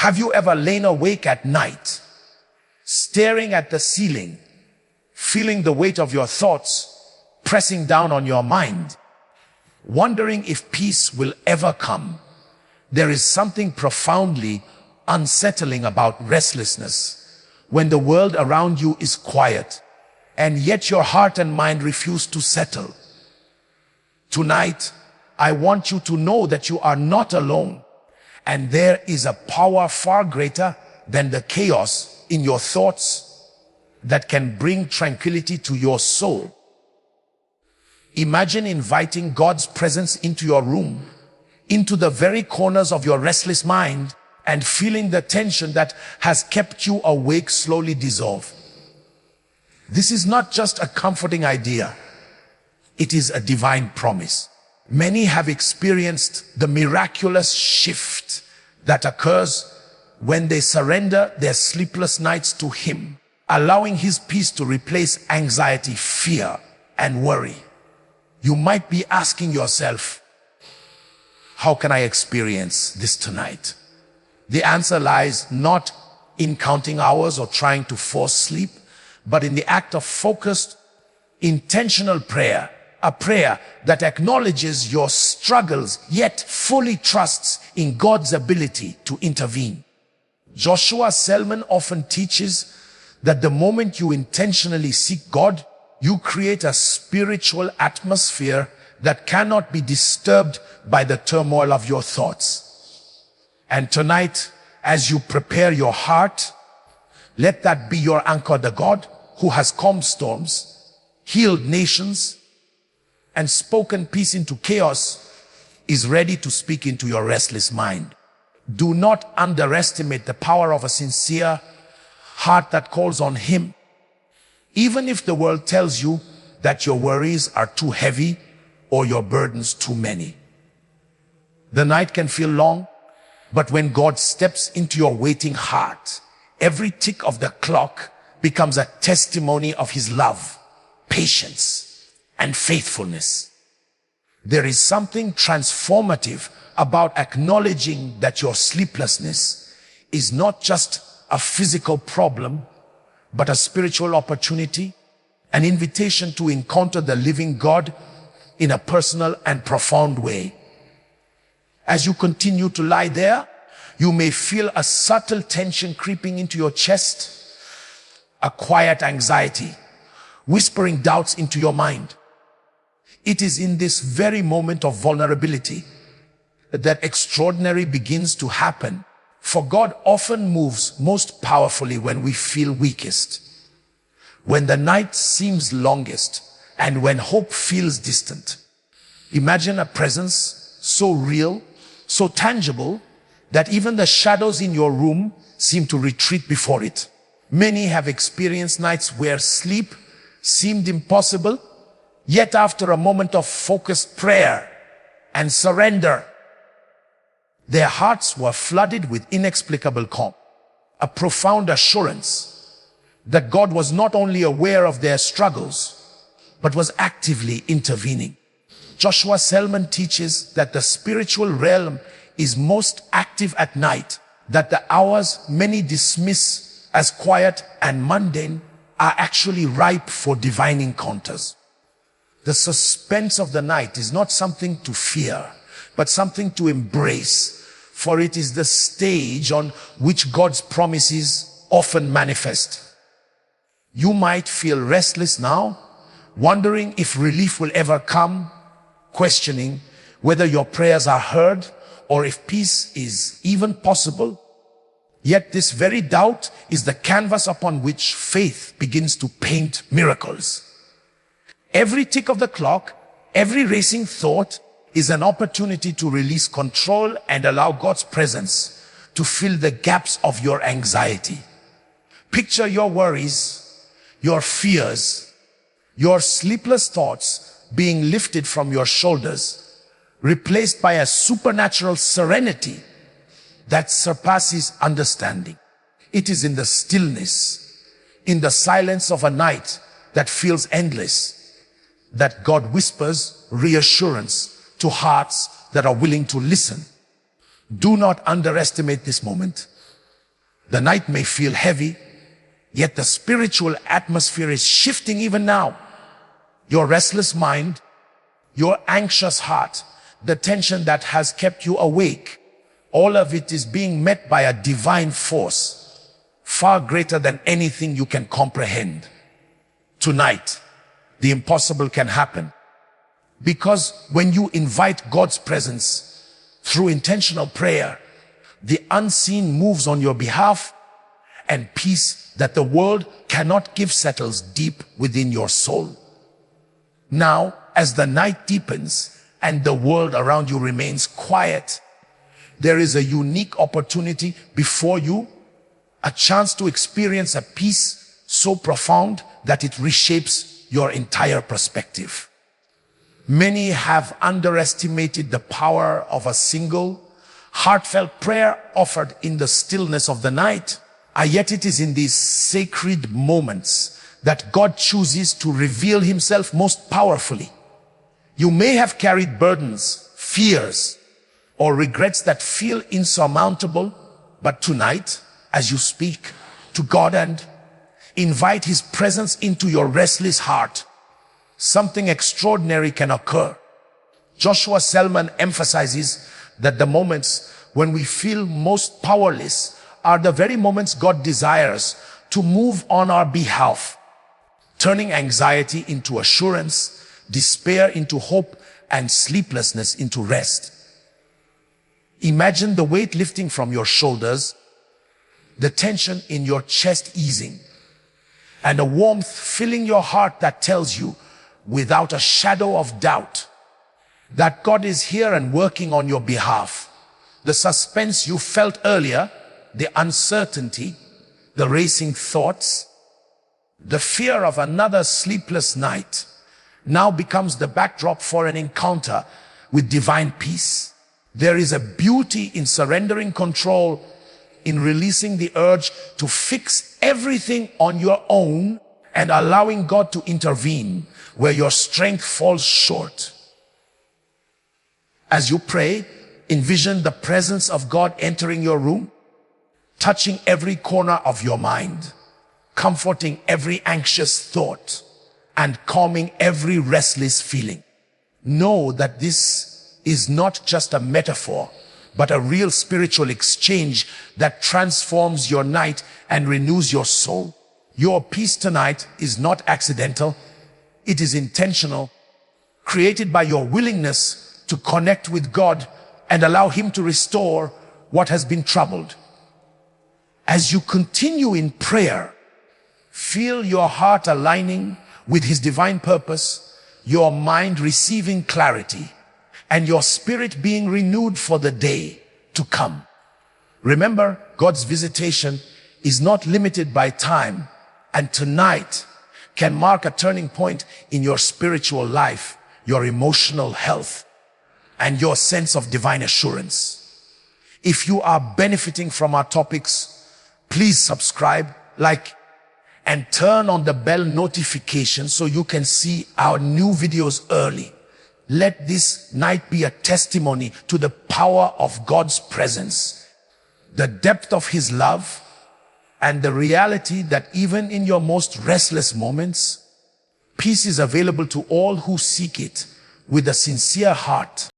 Have you ever lain awake at night, staring at the ceiling, feeling the weight of your thoughts pressing down on your mind, wondering if peace will ever come? There is something profoundly unsettling about restlessness when the world around you is quiet, and yet your heart and mind refuse to settle. Tonight, I want you to know that you are not alone, and there is a power far greater than the chaos in your thoughts that can bring tranquility to your soul. Imagine inviting God's presence into your room, into the very corners of your restless mind, and feeling the tension that has kept you awake slowly dissolve. This is not just a comforting idea. It is a divine promise. Many have experienced the miraculous shift that occurs when they surrender their sleepless nights to Him, allowing His peace to replace anxiety, fear, and worry. You might be asking yourself, how can I experience this tonight? The answer lies not in counting hours or trying to force sleep, but in the act of focused, intentional prayer. A prayer that acknowledges your struggles, yet fully trusts in God's ability to intervene. Joshua Selman often teaches that the moment you intentionally seek God, you create a spiritual atmosphere that cannot be disturbed by the turmoil of your thoughts. And tonight, as you prepare your heart, let that be your anchor. The God who has calmed storms, healed nations, and spoken peace into chaos is ready to speak into your restless mind. Do not underestimate the power of a sincere heart that calls on Him. Even if the world tells you that your worries are too heavy or your burdens too many. The night can feel long, but when God steps into your waiting heart, every tick of the clock becomes a testimony of His love, patience, and faithfulness. There is something transformative about acknowledging that your sleeplessness is not just a physical problem, but a spiritual opportunity, an invitation to encounter the living God in a personal and profound way. As you continue to lie there, you may feel a subtle tension creeping into your chest, a quiet anxiety, whispering doubts into your mind. It is in this very moment of vulnerability that extraordinary begins to happen. For God often moves most powerfully when we feel weakest, when the night seems longest, and when hope feels distant. Imagine a presence so real, so tangible, that even the shadows in your room seem to retreat before it. Many have experienced nights where sleep seemed impossible, yet after a moment of focused prayer and surrender, their hearts were flooded with inexplicable calm, a profound assurance that God was not only aware of their struggles, but was actively intervening. Joshua Selman teaches that the spiritual realm is most active at night, that the hours many dismiss as quiet and mundane are actually ripe for divine encounters. The suspense of the night is not something to fear, but something to embrace, for it is the stage on which God's promises often manifest. You might feel restless now, wondering if relief will ever come, questioning whether your prayers are heard or if peace is even possible. Yet this very doubt is the canvas upon which faith begins to paint miracles. Every tick of the clock, every racing thought is an opportunity to release control and allow God's presence to fill the gaps of your anxiety. Picture your worries, your fears, your sleepless thoughts being lifted from your shoulders, replaced by a supernatural serenity that surpasses understanding. It is in the stillness, in the silence of a night that feels endless, that God whispers reassurance to hearts that are willing to listen. Do not underestimate this moment. The night may feel heavy, yet the spiritual atmosphere is shifting even now. Your restless mind, your anxious heart, the tension that has kept you awake, all of it is being met by a divine force, far greater than anything you can comprehend. Tonight, the impossible can happen. Because when you invite God's presence through intentional prayer, the unseen moves on your behalf, and peace that the world cannot give settles deep within your soul. Now, as the night deepens and the world around you remains quiet, there is a unique opportunity before you, a chance to experience a peace so profound that it reshapes your entire perspective. Many have underestimated the power of a single, heartfelt prayer offered in the stillness of the night. And yet it is in these sacred moments that God chooses to reveal himself most powerfully. You may have carried burdens, fears, or regrets that feel insurmountable, but tonight, as you speak to God and invite his presence into your restless heart, something extraordinary can occur. Joshua Selman emphasizes that the moments when we feel most powerless are the very moments God desires to move on our behalf, turning anxiety into assurance, despair into hope, and sleeplessness into rest. Imagine the weight lifting from your shoulders, the tension in your chest easing, and a warmth filling your heart that tells you, without a shadow of doubt, that God is here and working on your behalf. The suspense you felt earlier, the uncertainty, the racing thoughts, the fear of another sleepless night, now becomes the backdrop for an encounter with divine peace. There is a beauty in surrendering control, in releasing the urge to fix everything on your own and allowing God to intervene where your strength falls short. As you pray, envision the presence of God entering your room, touching every corner of your mind, comforting every anxious thought, and calming every restless feeling. Know that this is not just a metaphor, but a real spiritual exchange that transforms your night and renews your soul. Your peace tonight is not accidental. It is intentional, created by your willingness to connect with God and allow him to restore what has been troubled. As you continue in prayer, feel your heart aligning with his divine purpose, your mind receiving clarity, and your spirit being renewed for the day to come. Remember, God's visitation is not limited by time, and tonight can mark a turning point in your spiritual life, your emotional health, and your sense of divine assurance. If you are benefiting from our topics, please subscribe, like, and turn on the bell notification so you can see our new videos early. Let this night be a testimony to the power of God's presence, the depth of his love, and the reality that even in your most restless moments, peace is available to all who seek it with a sincere heart.